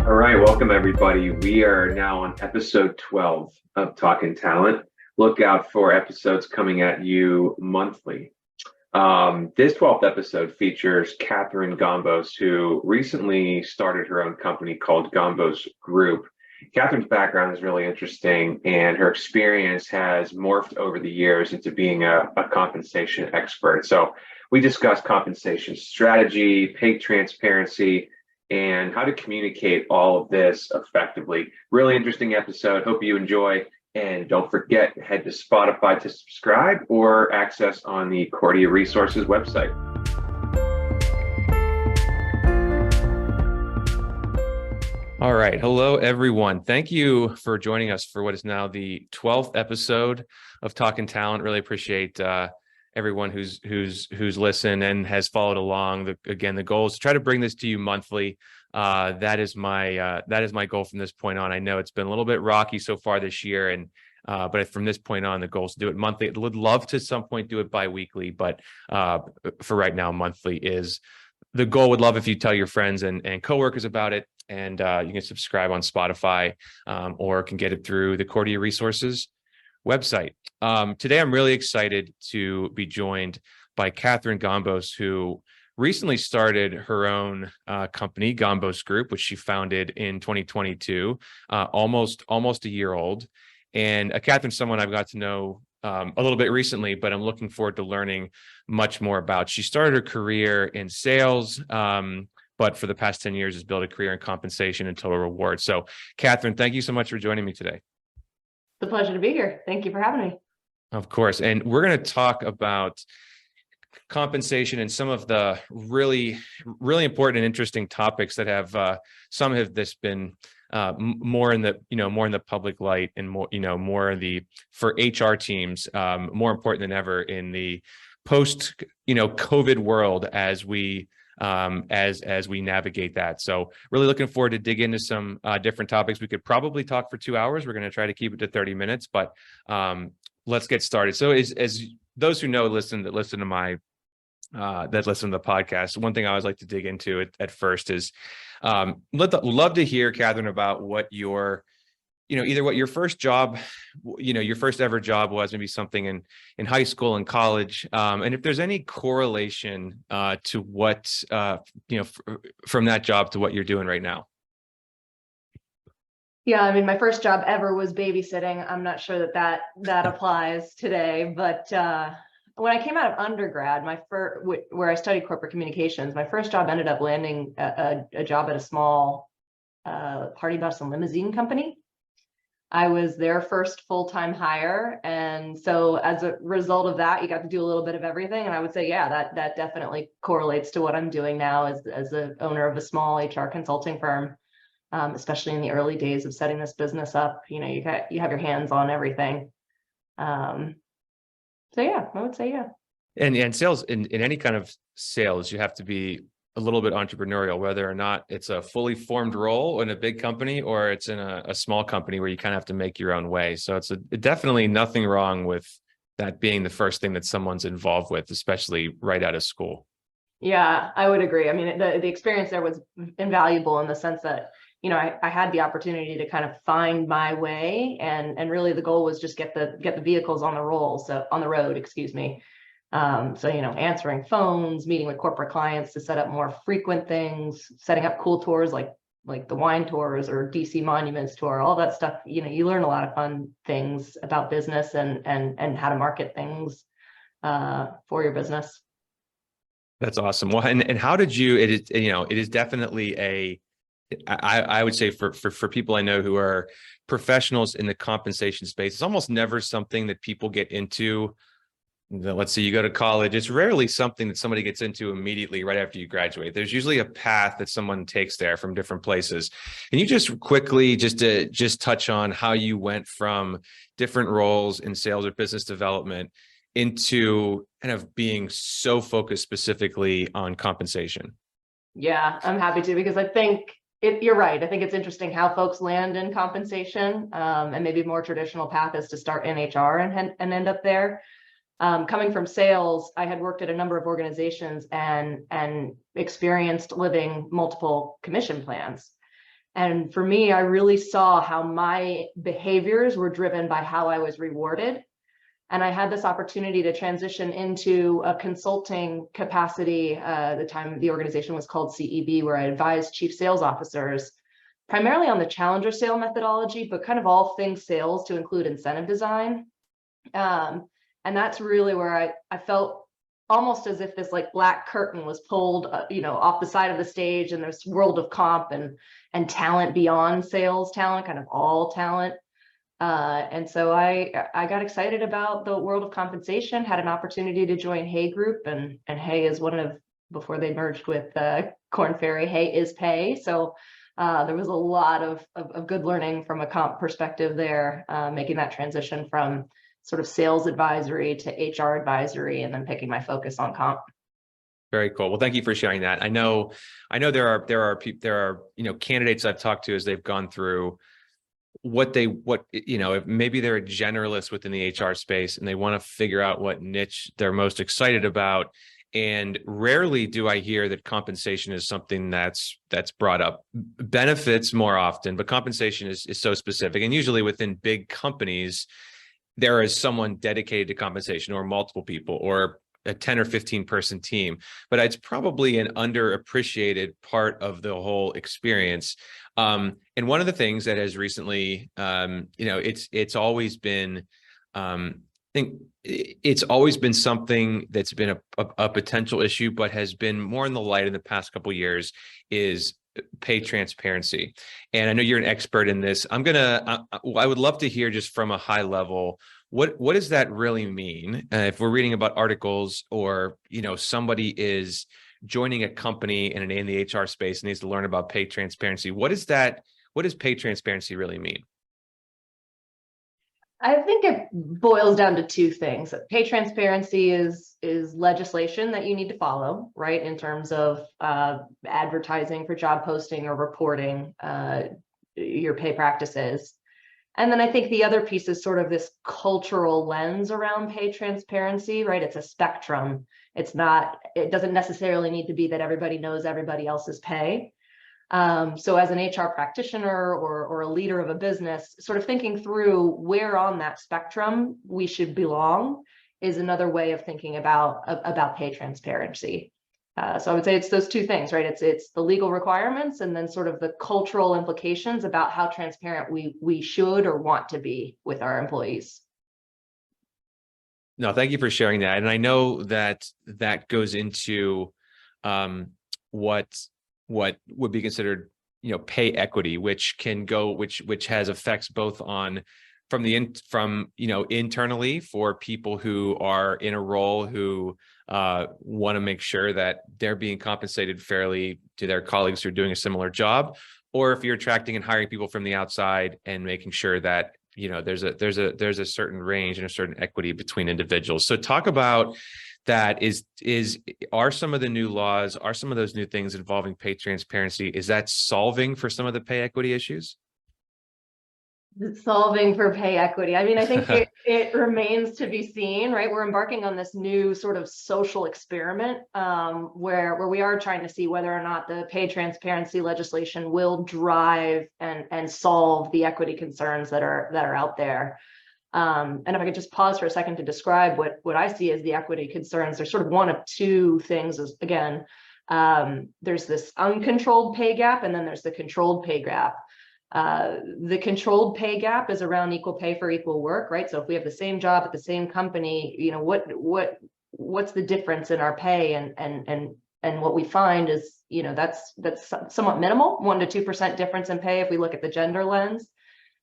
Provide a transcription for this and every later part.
All right, welcome everybody. We are now on episode 12 of Talking Talent. Look out for episodes coming at you monthly. This 12th episode features Kathryn Gombos, who recently started her own company called Gombos Group. Kathryn's background is really interesting, and her experience has morphed over the years into being a compensation expert. So we discuss compensation strategy, pay transparency, and how to communicate all of this effectively. Really interesting episode. Hope you enjoy. And don't forget, head to Spotify to subscribe or access on the Cordia Resources website. All right. Hello, everyone. Thank you for joining us for what is now the 12th episode of Talking Talent. Really appreciate everyone who's listened and has followed along. Again, the goal is to try to bring this to you monthly. That is my goal from this point on. I know it's been a little bit rocky so far this year, and but from this point on, the goal is to do it monthly. I would love to at some point do it bi-weekly, but for right now, monthly is the goal. Would love if you tell your friends and coworkers about it, and you can subscribe on Spotify or can get it through the Cordia Resources website. Today, I'm really excited to be joined by Kathryn Gombos, who recently started her own company, Gombos Group, which she founded in 2022, almost a year old. And Kathryn's someone I've got to know a little bit recently, but I'm looking forward to learning much more about. She started her career in sales, but for the past 10 years has built a career in compensation and total reward. So, Kathryn, thank you so much for joining me today. It's a pleasure to be here. Thank you for having me. Of course. And we're going to talk about compensation and some of the really important and interesting topics that have some have this been more in the public light, and more in the for HR teams, more important than ever in the post COVID world as we navigate that. So really looking forward to dig into some different topics. We could probably talk for 2 hours. We're going to try to keep it to 30 minutes, but let's get started. So as those who know, listen to my that listen to the podcast, one thing I always like to dig into at first is love to hear, Kathryn, about what your either what your first job, your first ever job was, maybe something in high school and college, and if there's any correlation to what from that job to what you're doing right now. Yeah, I mean, my first job ever was babysitting. I'm not sure that applies today, but when I came out of undergrad, where I studied corporate communications, my first job ended up landing a job at a small party bus and limousine company. I was their first full-time hire, and so as a result of that, you got to do a little bit of everything. And I would say, yeah, that definitely correlates to what I'm doing now as the owner of a small HR consulting firm. Especially in the early days of setting this business up, you have your hands on everything. So yeah, I would say yeah. And sales in any kind of sales, you have to be a little bit entrepreneurial, whether or not it's a fully formed role in a big company or it's in a small company where you kind of have to make your own way. So it's definitely nothing wrong with that being the first thing that someone's involved with, especially right out of school. Yeah, I would agree. I mean, the experience there was invaluable in the sense that, I had the opportunity to kind of find my way, and really the goal was just get the vehicles on the road, excuse me. So, answering phones, meeting with corporate clients to set up more frequent things, setting up cool tours like the wine tours or DC Monuments tour, all that stuff. You learn a lot of fun things about business and how to market things for your business. That's awesome. Well, and how did you? It is definitely I would say for people I know who are professionals in the compensation space, it's almost never something that people get into. Let's say you go to college, it's rarely something that somebody gets into immediately right after you graduate. There's usually a path that someone takes there from different places. Can you just quickly just touch on how you went from different roles in sales or business development into kind of being so focused specifically on compensation? Yeah, I'm happy to, because I think you're right. I think it's interesting how folks land in compensation, and maybe a more traditional path is to start in HR and end up there. Coming from sales, I had worked at a number of organizations and experienced living multiple commission plans. And for me, I really saw how my behaviors were driven by how I was rewarded. And I had this opportunity to transition into a consulting capacity. The time the organization was called CEB, where I advised chief sales officers primarily on the challenger sale methodology, but kind of all things sales to include incentive design. And that's really where I felt almost as if this like black curtain was pulled, off the side of the stage, and this world of comp and talent beyond sales talent, kind of all talent. And so I got excited about the world of compensation, had an opportunity to join Hay Group, and Hay is one of, before they merged with Korn Ferry, Hay is Pay. So there was a lot of good learning from a comp perspective there, making that transition from sort of sales advisory to HR advisory, and then picking my focus on comp. Very cool. Well, thank you for sharing that. I know there are candidates I've talked to as they've gone through if maybe they're a generalist within the HR space and they want to figure out what niche they're most excited about. And rarely do I hear that compensation is something that's brought up. Benefits more often, but compensation is so specific. And usually within big companies, there is someone dedicated to compensation, or multiple people, or a 10 or 15 person team, but it's probably an underappreciated part of the whole experience. And one of the things that has recently, it's always been, I think it's always been something that's been a potential issue, but has been more in the light in the past couple of years, is pay transparency. And I know you're an expert in this. I would love to hear just from a high level, what does that really mean? If we're reading about articles, or, somebody is joining a company in the HR space and needs to learn about pay transparency, what does pay transparency really mean? I think it boils down to two things. Pay transparency is legislation that you need to follow, right? In terms of advertising for job posting or reporting your pay practices. And then I think the other piece is sort of this cultural lens around pay transparency, right? It's a spectrum. It doesn't necessarily need to be that everybody knows everybody else's pay. So as an HR practitioner or a leader of a business, sort of thinking through where on that spectrum we should belong is another way of thinking about pay transparency. So I would say it's those two things, right? It's the legal requirements, and then sort of the cultural implications about how transparent we should or want to be with our employees. No, thank you for sharing that. And I know that goes into what would be considered, pay equity, which has effects both on internally for people who are in a role who want to make sure that they're being compensated fairly to their colleagues who are doing a similar job, or if you're attracting and hiring people from the outside and making sure that there's a certain range and a certain equity between individuals. So talk about that. Are some of the new laws, are some of those new things involving pay transparency, is that solving for some of the pay equity issues? Solving for pay equity. I mean, I think it remains to be seen, right? We're embarking on this new sort of social experiment where we are trying to see whether or not the pay transparency legislation will drive and solve the equity concerns that are out there. And if I could just pause for a second to describe what I see as the equity concerns, there's sort of one of two things. Is again, there's this uncontrolled pay gap, and then there's the controlled pay gap. The controlled pay gap is around equal pay for equal work, right? So if we have the same job at the same company, what's the difference in our pay? And what we find is, that's somewhat minimal, 1% to 2% difference in pay if we look at the gender lens.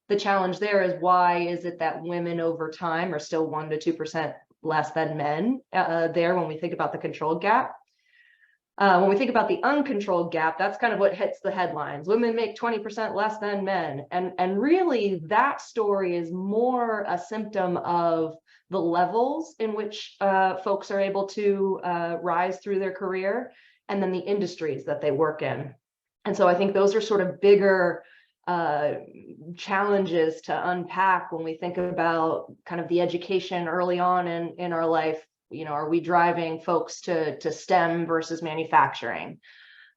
The challenge there is, why is it that women over time are still 1% to 2% less than men there when we think about the controlled gap? When we think about the uncontrolled gap, that's kind of what hits the headlines. Women make 20% less than men. And really, that story is more a symptom of the levels in which folks are able to rise through their career, and then the industries that they work in. And so I think those are sort of bigger challenges to unpack when we think about kind of the education early on in our life. Are we driving folks to STEM versus manufacturing?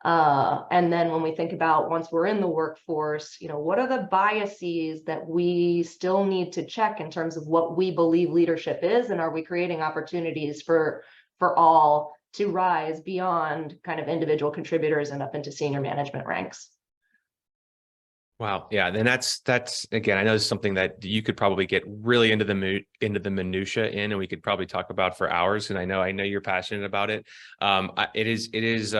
And then when we think about once we're in the workforce, what are the biases that we still need to check in terms of what we believe leadership is, and are we creating opportunities for all to rise beyond kind of individual contributors and up into senior management ranks? Wow. Yeah. And that's again, I know it's something that you could probably get really into the minutia in, and we could probably talk about for hours. And I know you're passionate about it. It is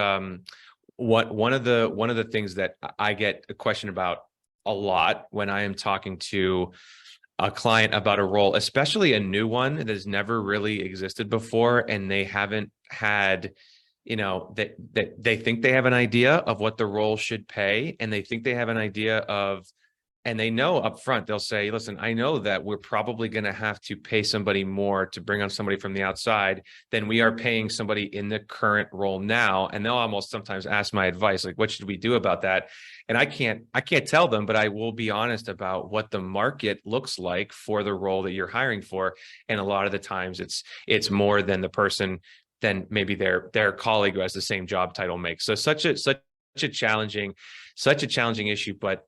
one of the things that I get a question about a lot when I am talking to a client about a role, especially a new one that has never really existed before, and they haven't had, that they think they have an idea of what the role should pay, and they think they have an idea of, and they know up front, they'll say, listen, I know that we're probably going to have to pay somebody more to bring on somebody from the outside than we are paying somebody in the current role now. And they'll almost sometimes ask my advice, like, what should we do about that? And I can't tell them, but I will be honest about what the market looks like for the role that you're hiring for. And a lot of the times it's more than the person, than maybe their colleague who has the same job title makes. So such a challenging issue, but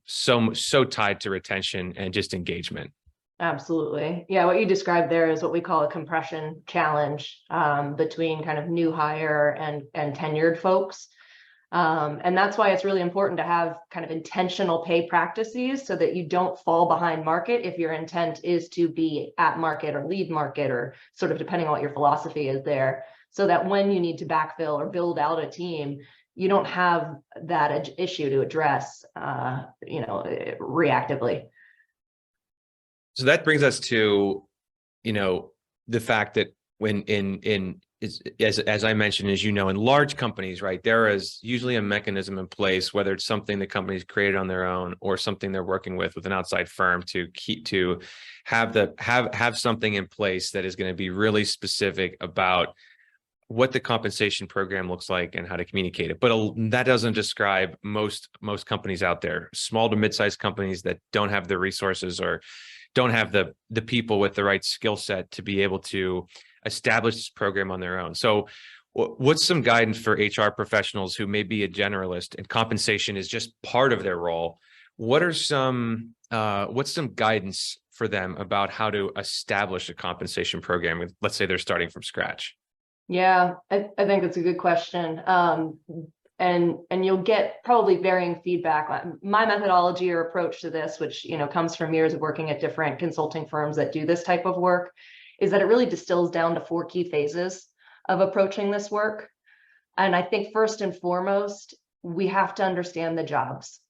so tied to retention and just engagement. Absolutely. Yeah, what you described there is what we call a compression challenge between kind of new hire and tenured folks. And that's why it's really important to have kind of intentional pay practices so that you don't fall behind market if your intent is to be at market or lead market, or sort of depending on what your philosophy is there, so that when you need to backfill or build out a team, you don't have that issue to address, reactively. So that brings us to, the fact that when as I mentioned, as in large companies, right, there is usually a mechanism in place, whether it's something the company's created on their own or something they're working with an outside firm to have something in place that is going to be really specific about what the compensation program looks like and how to communicate it. But that doesn't describe most companies out there, small to mid-sized companies that don't have the resources or don't have the people with the right skill set to be able to establish this program on their own. So what's some guidance for HR professionals who may be a generalist and compensation is just part of their role? What's some guidance for them about how to establish a compensation program? Let's say they're starting from scratch. Yeah, I think that's a good question. And you'll get probably varying feedback. My methodology or approach to this, which comes from years of working at different consulting firms that do this type of work, is that it really distills down to 4 key phases of approaching this work. And I think first and foremost, we have to understand the jobs.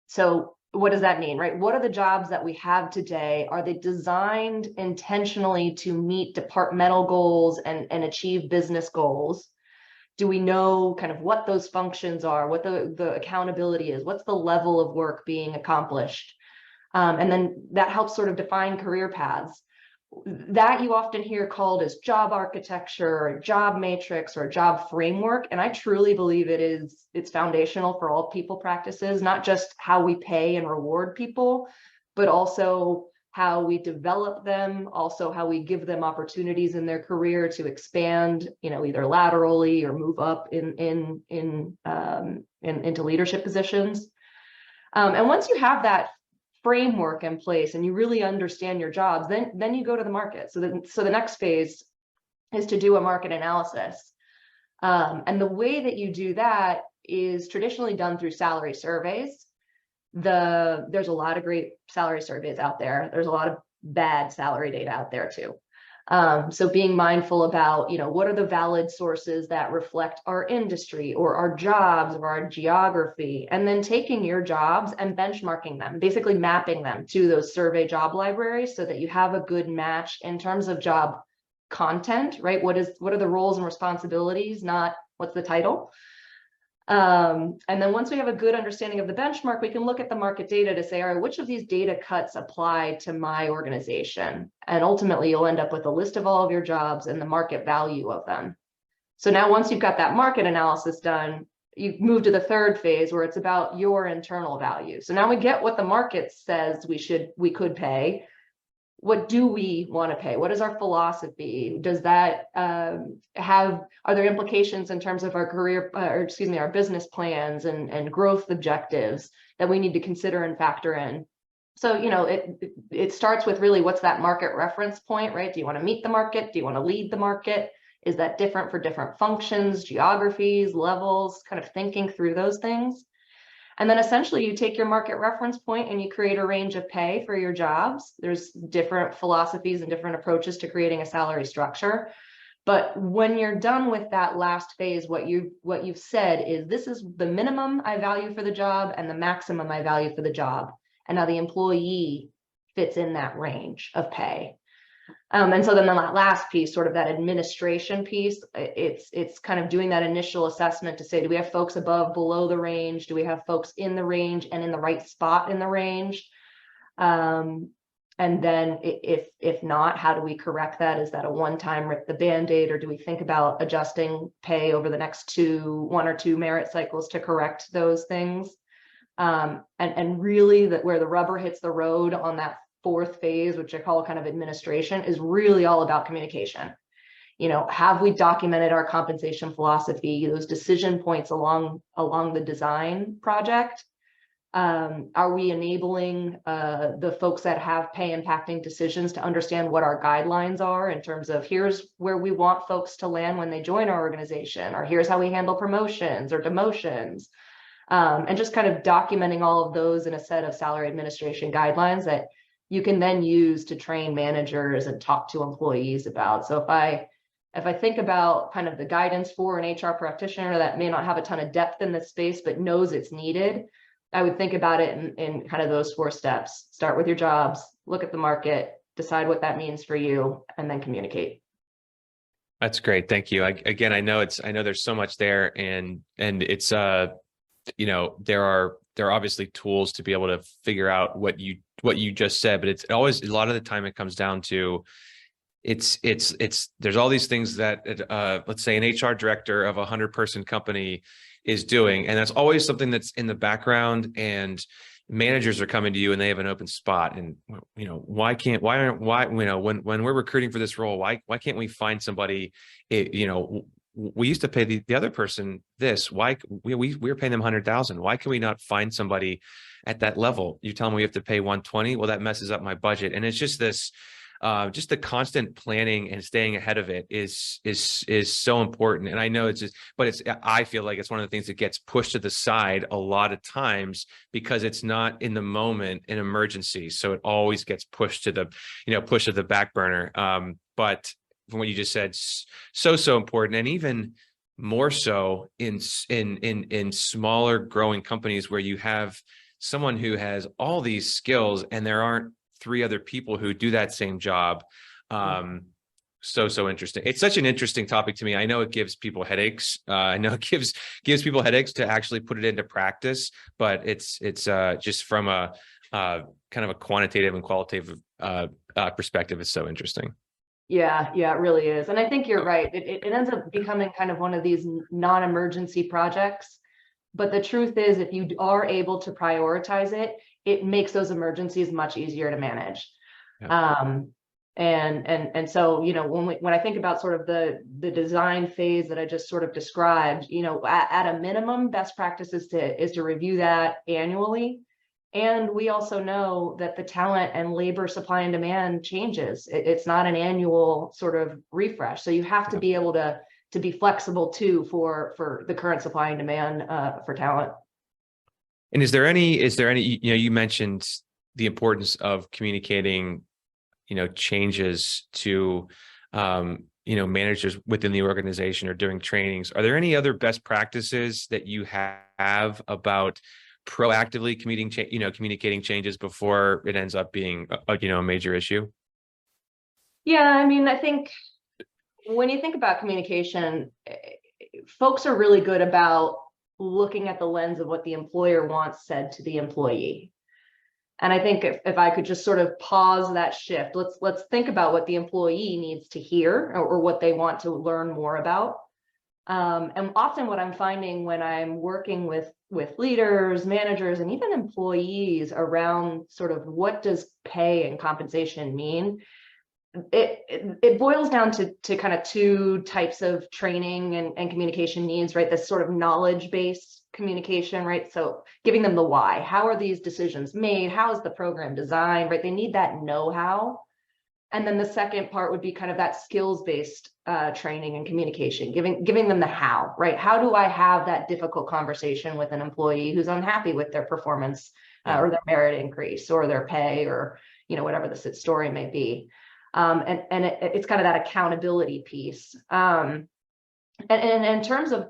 So what does that mean, right? What are the jobs that we have today? Are they designed intentionally to meet departmental goals and achieve business goals? Do we know kind of what those functions are, what the accountability is, what's the level of work being accomplished? And then that helps sort of define career paths. That you often hear called as job architecture or job matrix or job framework. And I truly believe it's foundational for all people practices, not just how we pay and reward people, but also how we develop them, also how we give them opportunities in their career to expand, either laterally or move up into leadership positions. And once you have that framework in place and you really understand your jobs, then you go to the market. So the next phase is to do a market analysis. And the way that you do that is traditionally done through salary surveys. There's a lot of great salary surveys out there. There's a lot of bad salary data out there too. So being mindful about, what are the valid sources that reflect our industry or our jobs or our geography, and then taking your jobs and benchmarking them, basically mapping them to those survey job libraries so that you have a good match in terms of job content, right? What are the roles and responsibilities, not what's the title. And then once we have a good understanding of the benchmark, we can look at the market data to say, all right, which of these data cuts apply to my organization? And ultimately, you'll end up with a list of all of your jobs and the market value of them. So now once you've got that market analysis done, you move to the third phase where it's about your internal value. So now we get what the market says we could pay. what do we want to pay? What is our philosophy? Does that are there implications in terms of our career, our business plans and growth objectives that we need to consider and factor in? So, it starts with really what's that market reference point, right? Do you want to meet the market? Do you want to lead the market? Is that different for different functions, geographies, levels, kind of thinking through those things? And then essentially you take your market reference point and you create a range of pay for your jobs. There's different philosophies and different approaches to creating a salary structure. But when you're done with that last phase, what you've said is, this is the minimum I value for the job and the maximum I value for the job. And now the employee fits in that range of pay. And so then the last piece, sort of that administration piece, it's kind of doing that initial assessment to say, do we have folks above, below the range? Do we have folks in the range and in the right spot in the range? And then if not, how do we correct that? Is that a one-time rip the Band-Aid, or do we think about adjusting pay over the next one or two merit cycles to correct those things? And really where the rubber hits the road on that fourth phase, which I call kind of administration, is really all about communication. Have we documented our compensation philosophy, those decision points along the design project? Are we enabling the folks that have pay impacting decisions to understand what our guidelines are in terms of, here's where we want folks to land when they join our organization, or here's how we handle promotions or demotions, and just kind of documenting all of those in a set of salary administration guidelines that you can then use to train managers and talk to employees about. So if I think about kind of the guidance for an HR practitioner that may not have a ton of depth in this space, but knows it's needed, I would think about it in kind of those 4 steps. Start with your jobs, look at the market, decide what that means for you, and then communicate. That's great. Thank you. I know there's so much there, and it's, there are obviously tools to be able to figure out what you just said, but it's always, a lot of the time it comes down to, there's all these things that let's say an HR director of 100-person company is doing, and that's always something that's in the background, and managers are coming to you and they have an open spot, and when we're recruiting for this role, why can't we find somebody? We used to pay the other person this. Why we're paying them 100,000? Why can we not find somebody at that level? You tell them we have to pay 120. Well, that messes up my budget. And it's just this, just the constant planning and staying ahead of it is so important. And I know I feel like it's one of the things that gets pushed to the side a lot of times because it's not in the moment an emergency. So it always gets pushed to the back burner. But from what you just said, so important, and even more so in smaller growing companies where you have someone who has all these skills and there aren't 3 other people who do that same job. So interesting. It's such an interesting topic to me. I know it gives people headaches. I know it gives people headaches to actually put it into practice, but it's just from a kind of a quantitative and qualitative perspective, it's so interesting. Yeah, it really is. And I think you're right. It ends up becoming kind of one of these non-emergency projects. But the truth is, if you are able to prioritize it, it makes those emergencies much easier to manage. Yeah. And so, when I think about sort of the design phase that I just sort of described, at a minimum, best practice is to review that annually. And we also know that the talent and labor supply and demand changes. It's not an annual sort of refresh. So you have to be able to be flexible too for the current supply and demand for talent. And is there any, you mentioned the importance of communicating, changes to, managers within the organization or during trainings. Are there any other best practices that you have about proactively communicating changes before it ends up being a major issue? Yeah, I mean, I think when you think about communication, folks are really good about looking at the lens of what the employer wants said to the employee. And I think if I could just sort of pause that shift, let's think about what the employee needs to hear or what they want to learn more about. And often what I'm finding when I'm working with leaders, managers, and even employees around sort of what does pay and compensation mean, it boils down to kind of two types of training and communication needs, right? This sort of knowledge-based communication, right? So giving them the why. How are these decisions made? How is the program designed, right? They need that know-how. And then the second part would be kind of that skills-based training and communication, giving them the how, right? How do I have that difficult conversation with an employee who's unhappy with their performance or their merit increase or their pay or, whatever the story may be. It's kind of that accountability piece. And in terms of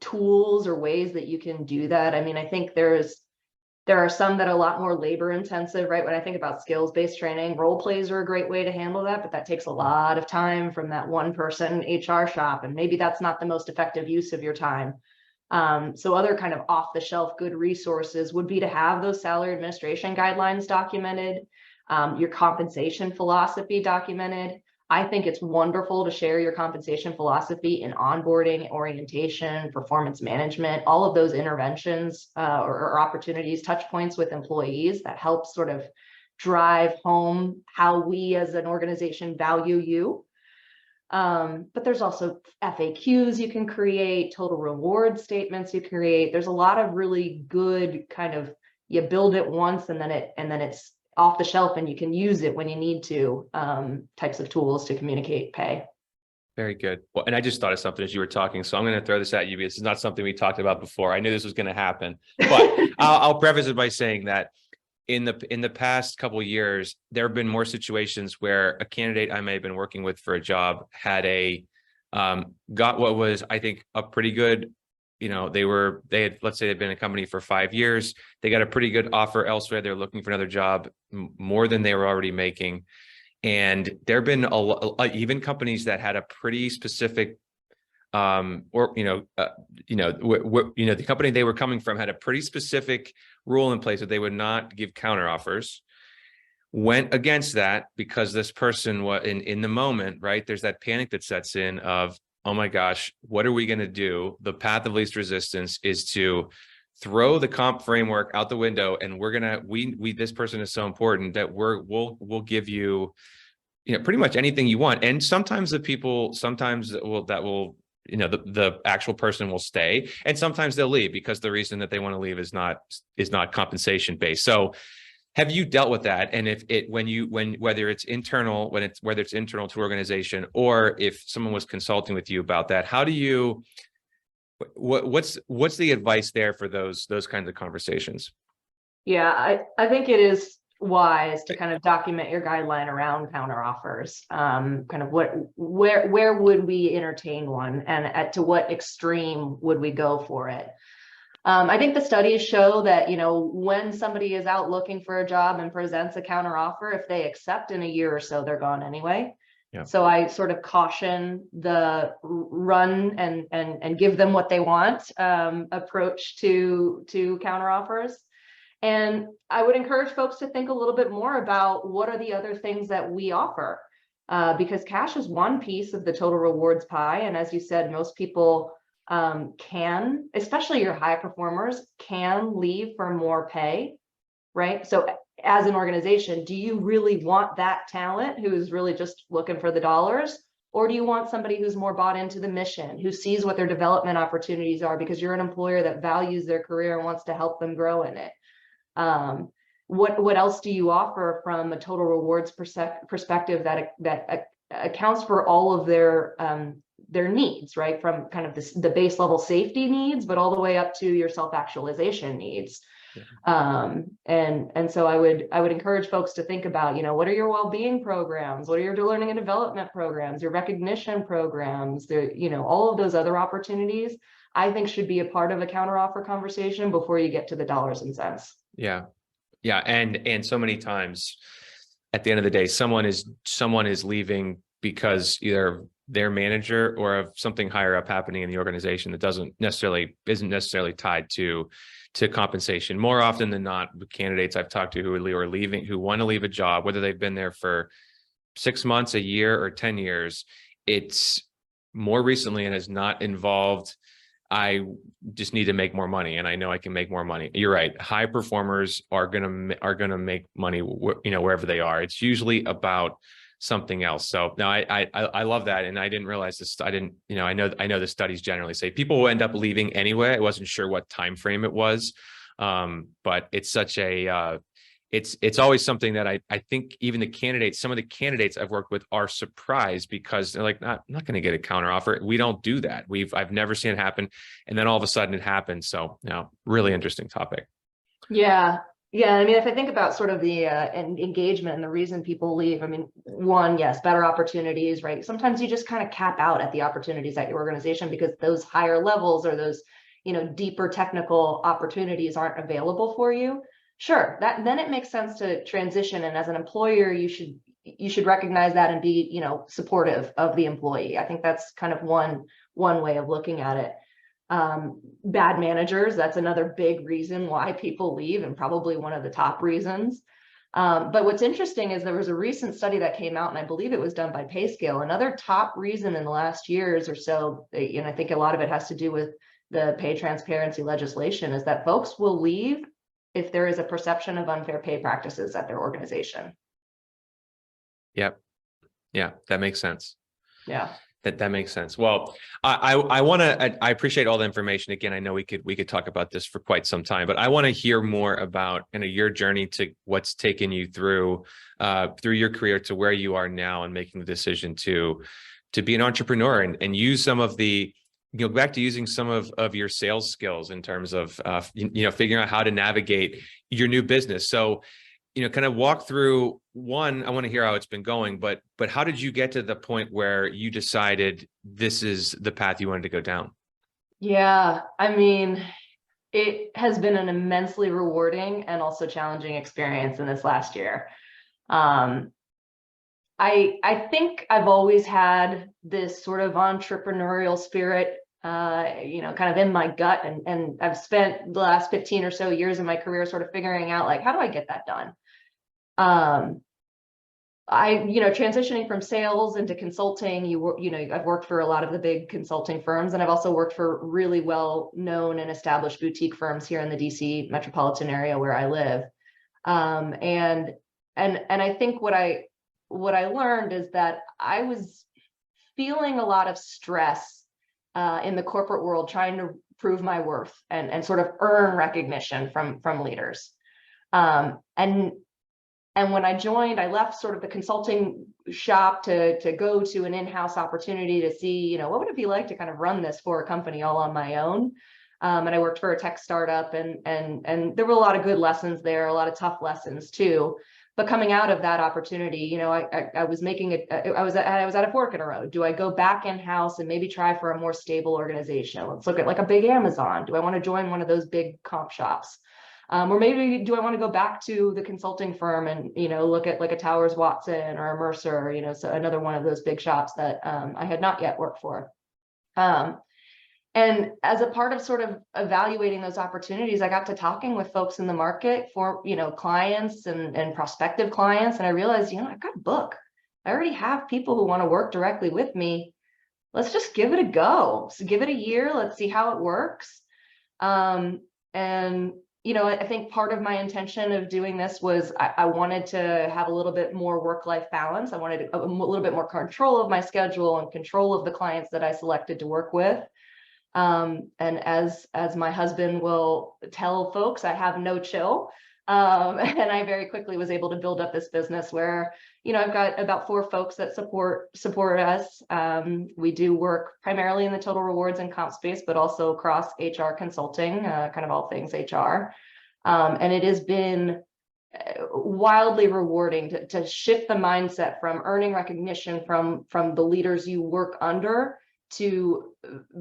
tools or ways that you can do that, I mean, I think there are some that are a lot more labor intensive, right? When I think about skills-based training, role plays are a great way to handle that, but that takes a lot of time from that one person HR shop. And maybe that's not the most effective use of your time. So other kind of off-the-shelf good resources would be to have those salary administration guidelines documented, your compensation philosophy documented. I think it's wonderful to share your compensation philosophy in onboarding, orientation, performance management, all of those interventions or opportunities, touch points with employees that help sort of drive home how we as an organization value you. But there's also FAQs you can create, total reward statements you create. There's a lot of really good kind of, you build it once and then it's off the shelf and you can use it when you need to, types of tools to communicate pay. Very good. Well, and I just thought of something as you were talking, so I'm going to throw this at you because it's not something we talked about before. I knew this was going to happen, but I'll preface it by saying that in the past couple of years, there have been more situations where a candidate I may have been working with for a job had got what was, I think, a pretty good, they had, let's say they've been in a company for 5 years. They got a pretty good offer elsewhere. They're looking for another job, more than they were already making. And there have been even companies that had a pretty specific, the company they were coming from had a pretty specific rule in place that they would not give counteroffers. Went against that because this person was in the moment, right? There's that panic that sets in of, oh my gosh, what are we going to do? The path of least resistance is to throw the comp framework out the window, and this person is so important that we'll give you, pretty much anything you want. And sometimes the actual person will stay, and sometimes they'll leave because the reason that they want to leave is not compensation based. So have you dealt with that? And whether it's internal to organization, or if someone was consulting with you about that, what's the advice there for those kinds of conversations? Yeah, I think it is wise to kind of document your guideline around counteroffers. Kind of where would we entertain one, and to what extreme would we go for it? I think the studies show that, when somebody is out looking for a job and presents a counteroffer, if they accept in a year or so, they're gone anyway. Yeah. So I sort of caution the run and give them what they want approach to counteroffers. And I would encourage folks to think a little bit more about what are the other things that we offer, because cash is one piece of the total rewards pie. And as you said, most people can, especially your high performers, can leave for more pay, right? So as an organization, do you really want that talent who's really just looking for the dollars? Or do you want somebody who's more bought into the mission, who sees what their development opportunities are because you're an employer that values their career and wants to help them grow in it? What else do you offer from a total rewards perspective that accounts for all of their needs, right? From kind of the base level safety needs, but all the way up to your self-actualization needs. Yeah. And so I would encourage folks to think about, what are your well-being programs? What are your learning and development programs, your recognition programs, all of those other opportunities, I think should be a part of a counteroffer conversation before you get to the dollars and cents. Yeah. Yeah. And so many times at the end of the day, someone is leaving because either their manager or of something higher up happening in the organization that isn't necessarily tied to compensation. More often than not, candidates I've talked to who want to leave a job, whether they've been there for 6 months, a year, or 10 years, it's more recently and has not involved, I just need to make more money and I know I can make more money. You're right. High performers are going to make money, wherever they are. It's usually about something else. So no, I love that. And I didn't realize this. I didn't, I know the studies generally say people will end up leaving anyway. I wasn't sure what time frame it was. But it's such a, it's always something that I think even some of the candidates I've worked with are surprised because they're like, I'm not going to get a counter offer. We don't do that. I've never seen it happen. And then all of a sudden it happens. So really interesting topic. Yeah. Yeah. I mean, if I think about sort of the engagement and the reason people leave, I mean, one, yes, better opportunities, right? Sometimes you just kind of cap out at the opportunities at your organization because those higher levels or those, deeper technical opportunities aren't available for you. Sure, then it makes sense to transition. And as an employer, you should recognize that and be, supportive of the employee. I think that's kind of one way of looking at it. Bad managers, that's another big reason why people leave and probably one of the top reasons. But what's interesting is there was a recent study that came out, and I believe it was done by PayScale. Another top reason in the last years or so, and I think a lot of it has to do with the pay transparency legislation, is that folks will leave if there is a perception of unfair pay practices at their organization. Yep. Yeah, that makes sense. Yeah. That makes sense. Well, I appreciate all the information. Again, I know we could talk about this for quite some time, but I want to hear more about your journey to what's taken you through your career to where you are now and making the decision to be an entrepreneur and use some of the, back to using some of your sales skills in terms of, figuring out how to navigate your new business. So, kind of walk through one, I want to hear how it's been going, but how did you get to the point where you decided this is the path you wanted to go down? Yeah, I mean, it has been an immensely rewarding and also challenging experience in this last year. I think I've always had this sort of entrepreneurial spirit, kind of in my gut, and I've spent the last 15 or so years of my career sort of figuring out, like, how do I get that done? Transitioning from sales into consulting, I've worked for a lot of the big consulting firms, and I've also worked for really well-known and established boutique firms here in the DC metropolitan area where I live. And I think what I learned is that I was feeling a lot of stress in the corporate world, trying to prove my worth and sort of earn recognition from leaders. And when I joined, I left sort of the consulting shop to go to an in-house opportunity to see, what would it be like to kind of run this for a company all on my own. And I worked for a tech startup, and there were a lot of good lessons there, a lot of tough lessons too. But coming out of that opportunity, I was at a fork in a road. Do I go back in-house and maybe try for a more stable organization? Let's look at like a big Amazon. Do I want to join one of those big comp shops? Or maybe do I want to go back to the consulting firm and, look at like a Towers Watson or a Mercer, so another one of those big shops that I had not yet worked for. And as a part of sort of evaluating those opportunities, I got to talking with folks in the market for, clients and prospective clients. And I realized, I've got a book. I already have people who want to work directly with me. Let's just give it a go. So give it a year. Let's see how it works. I think part of my intention of doing this was I wanted to have a little bit more work-life balance. I wanted a little bit more control of my schedule and control of the clients that I selected to work with. And as my husband will tell folks, I have no chill. And I very quickly was able to build up this business where, I've got about 4 folks that support us. We do work primarily in the total rewards and comp space, but also across HR consulting, kind of all things HR. And it has been wildly rewarding to shift the mindset from earning recognition from the leaders you work under to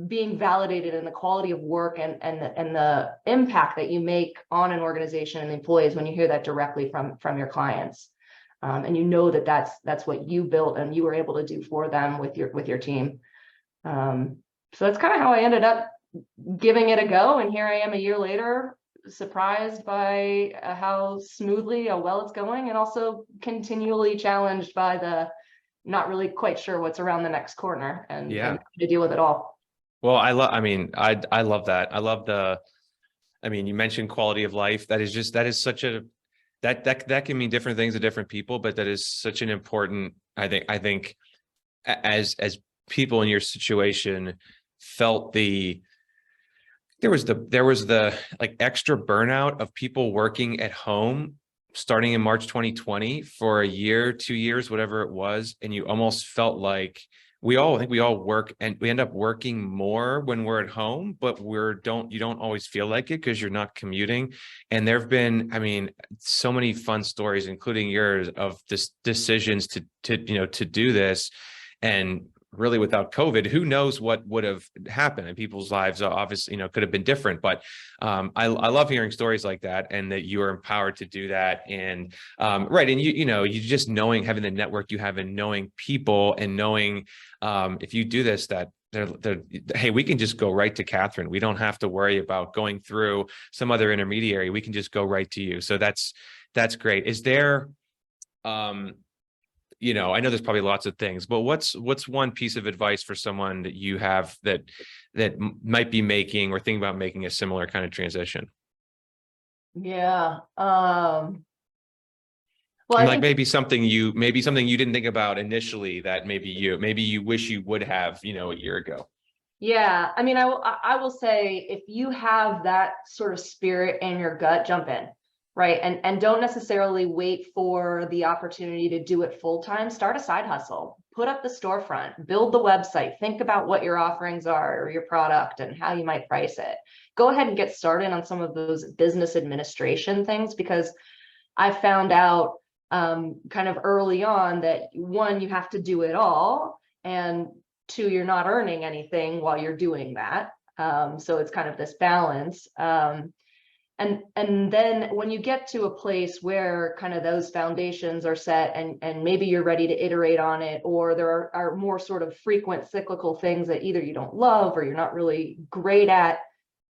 being validated in the quality of work and the impact that you make on an organization and employees when you hear that directly from your clients. And that's what you built and you were able to do for them with your team. So that's kind of how I ended up giving it a go. And here I am a year later, surprised by how well it's going, and also continually challenged by not really quite sure what's around the next corner and Yeah. to deal with it all. Well, I mean, I love that. I love I mean, you mentioned quality of life. That is such a, that can mean different things to different people, but that is such an important, I think as people in your situation felt there was the like extra burnout of people working at home starting in March 2020 for a year, 2 years, whatever it was. And you almost felt like I think we all work and we end up working more when we're at home, but you don't always feel like it because you're not commuting. And there've been, I mean, so many fun stories, including yours, of this decisions to do this. And really without COVID, who knows what would have happened, and people's lives obviously, could have been different. But I love hearing stories like that, and that you are empowered to do that. And right. And you just having the network you have and knowing people and knowing if you do this, that hey, we can just go right to Kathryn. We don't have to worry about going through some other intermediary. We can just go right to you. So that's great. Is there, I know there's probably lots of things, but what's one piece of advice for someone that you have that might be making or thinking about making a similar kind of transition? Yeah. Well, like maybe something you didn't think about initially that maybe you wish you would have, a year ago. Yeah. I mean, I will say, if you have that sort of spirit in your gut, jump in. Right. And don't necessarily wait for the opportunity to do it full time. Start a side hustle, put up the storefront, build the website, think about what your offerings are or your product and how you might price it. Go ahead and get started on some of those business administration things, because I found out kind of early on that, one, you have to do it all, and two, you're not earning anything while you're doing that. So it's kind of this balance. And then when you get to a place where kind of those foundations are set and maybe you're ready to iterate on it, or there are more sort of frequent cyclical things that either you don't love or you're not really great at,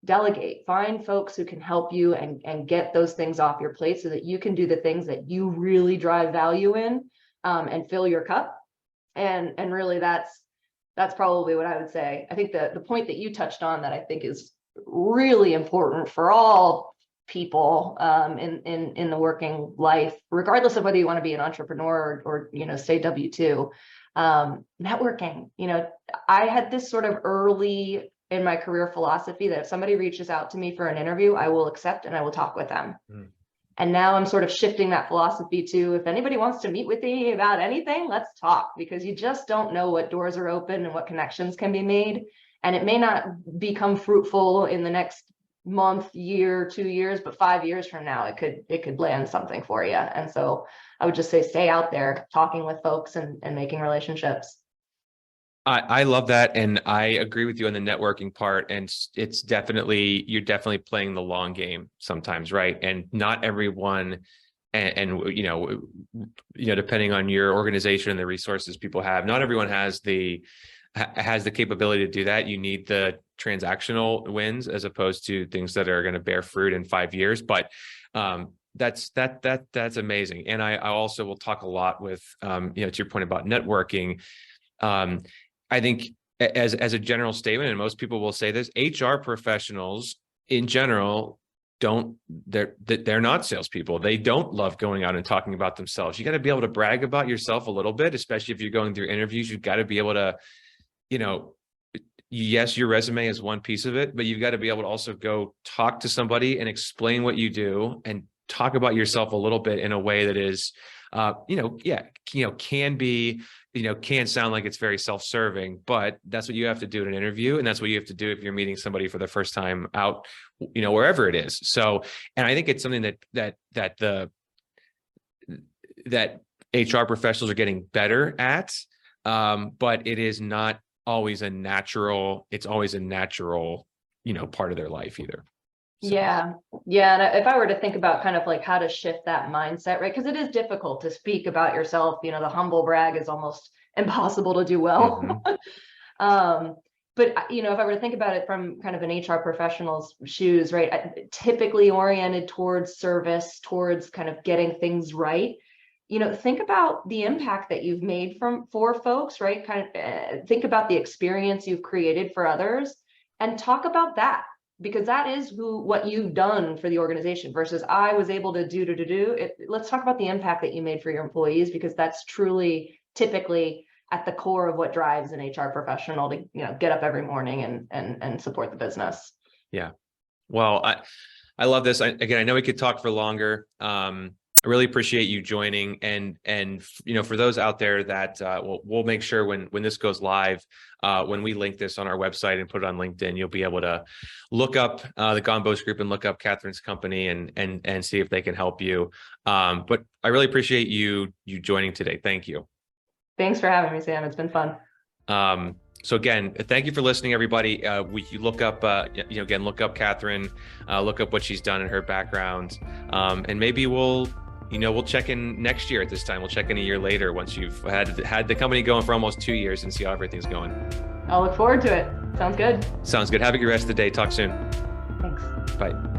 delegate. Find folks who can help you and get those things off your plate so that you can do the things that you really drive value in, and fill your cup. And really that's probably what I would say. I think the point that you touched on that I think is really important for all people in the working life, regardless of whether you want to be an entrepreneur or stay W-2, networking. I had this sort of early in my career philosophy that if somebody reaches out to me for an interview, I will accept and I will talk with them. And now I'm sort of shifting that philosophy to, if anybody wants to meet with me about anything, let's talk, because you just don't know what doors are open and what connections can be made. And it may not become fruitful in the next month, year, 2 years, but 5 years from now, it could land something for you. And so I would just say, stay out there talking with folks and making relationships. I love that. And I agree with you on the networking part. And you're definitely playing the long game sometimes, right? And not everyone, and depending on your organization and the resources people have, not everyone has the capability to do that. You need the transactional wins as opposed to things that are going to bear fruit in 5 years. But that's amazing. And I also will talk a lot with, to your point about networking. I think as a general statement, and most people will say this, HR professionals in general they're not salespeople. They don't love going out and talking about themselves. You got to be able to brag about yourself a little bit, especially if you're going through interviews. You've got to be able to, yes, your resume is one piece of it, but you've got to be able to also go talk to somebody and explain what you do and talk about yourself a little bit in a way that is, can sound like it's very self-serving, but that's what you have to do in an interview. And that's what you have to do if you're meeting somebody for the first time out, wherever it is. So, and I think it's something that HR professionals are getting better at. But it is not always it's always a natural, part of their life either. So. Yeah. And if I were to think about kind of like how to shift that mindset, right? Because it is difficult to speak about yourself. The humble brag is almost impossible to do well. Mm-hmm. But if I were to think about it from kind of an HR professional's shoes, right? Typically oriented towards service, towards kind of getting things right. think about the impact that you've made for folks, right? Think about the experience you've created for others and talk about that, because that is what you've done for the organization versus I was able to do it. Let's talk about the impact that you made for your employees, because that's truly typically at the core of what drives an HR professional to, get up every morning and support the business. Yeah. Well, I love this. I know we could talk for longer. I really appreciate you joining, and for those out there that we'll make sure when this goes live, when we link this on our website and put it on LinkedIn, you'll be able to look up the Gombos group and look up Kathryn's company and see if they can help you. But I really appreciate you joining today. Thank you. Thanks for having me, Sam. It's been fun. So again, thank you for listening, everybody. You look up, look up Kathryn, look up what she's done in her background, and maybe we'll check in next year at this time. We'll check in a year later once you've had the company going for almost 2 years and see how everything's going. I'll look forward to it. Sounds good. Sounds good. Have a good rest of the day. Talk soon. Thanks. Bye.